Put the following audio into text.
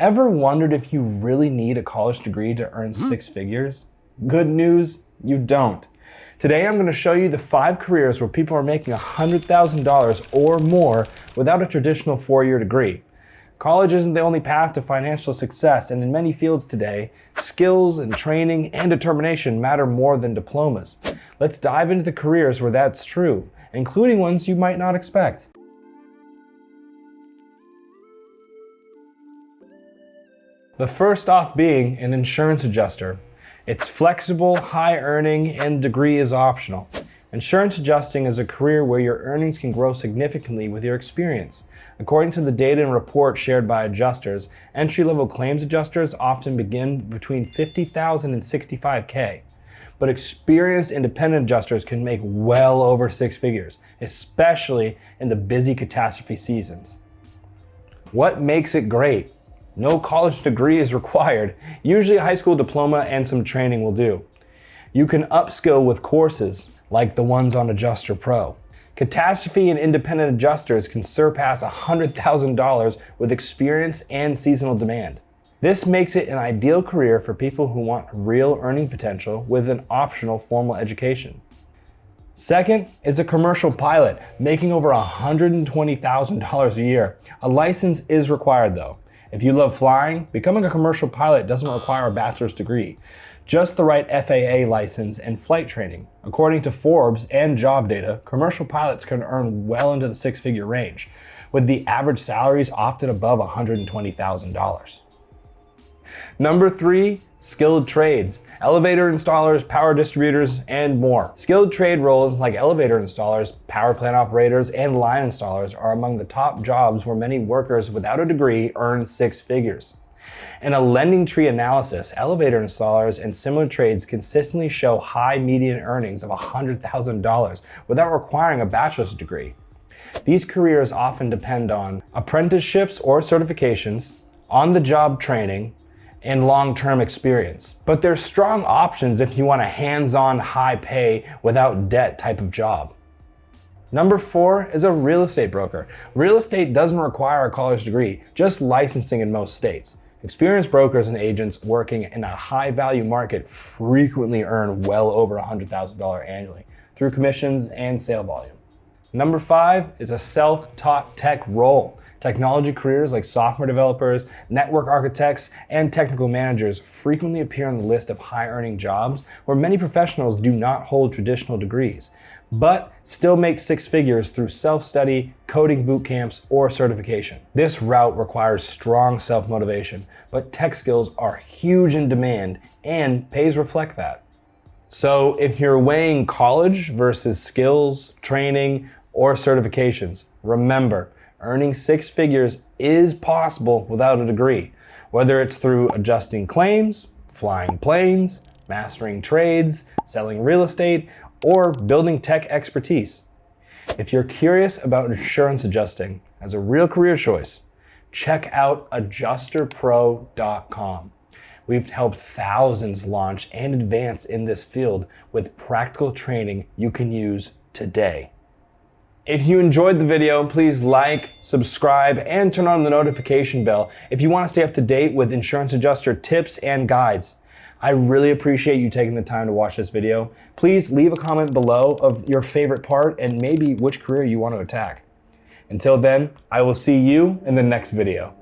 Ever wondered if you really need a college degree to earn six figures? Good news, you don't. Today I'm going to show you the 5 careers where people are making $100,000 or more without a traditional 4-year degree. College isn't the only path to financial success, and in many fields today, skills and training and determination matter more than diplomas. Let's dive into the careers where that's true, including ones you might not expect. The first off being an insurance adjuster. It's flexible, high earning, and degree is optional. Insurance adjusting is a career where your earnings can grow significantly with your experience. According to the data and reports shared by adjusters, entry-level claims adjusters often begin between $50,000 and $65K. But experienced independent adjusters can make well over 6 figures, especially in the busy catastrophe seasons. What makes it great? No college degree is required. Usually a high school diploma and some training will do. You can upskill with courses like the ones on Adjuster Pro. Catastrophe and independent adjusters can surpass $100,000 with experience and seasonal demand. This makes it an ideal career for people who want real earning potential with an optional formal education. Second is a commercial pilot, making over $120,000 a year. A license is required though. If you love flying, becoming a commercial pilot doesn't require a bachelor's degree. Just the right FAA license and flight training. According to Forbes and job data, commercial pilots can earn well into the 6-figure range, with the average salaries often above $120,000. Number 3, skilled trades. Elevator installers, power distributors, and more. Skilled trade roles like elevator installers, power plant operators, and line installers are among the top jobs where many workers without a degree earn 6 figures. In a lending tree analysis, elevator installers and similar trades consistently show high median earnings of $100,000 without requiring a bachelor's degree. These careers often depend on apprenticeships or certifications, on-the-job training, and long-term experience. But there's strong options if you want a hands-on, high-pay, without debt type of job. Number 4 is a real estate broker. Real estate doesn't require a college degree, just licensing in most states. Experienced brokers and agents working in a high-value market frequently earn well over $100,000 annually through commissions and sale volume. Number 5 is a self-taught tech role. Technology careers like software developers, network architects, and technical managers frequently appear on the list of high-earning jobs where many professionals do not hold traditional degrees, but still make 6 figures through self-study, coding boot camps, or certification. This route requires strong self-motivation, but tech skills are huge in demand and pays reflect that. So if you're weighing college versus skills, training, or certifications, remember, earning 6 figures is possible without a degree, whether it's through adjusting claims, flying planes, mastering trades, selling real estate, or building tech expertise. If you're curious about insurance adjusting as a real career choice, check out adjusterpro.com. We've helped thousands launch and advance in this field with practical training you can use today. If you enjoyed the video, please like, subscribe, and turn on the notification bell if you want to stay up to date with insurance adjuster tips and guides. I really appreciate you taking the time to watch this video. Please leave a comment below of your favorite part and maybe which career you want to attack. Until then, I will see you in the next video.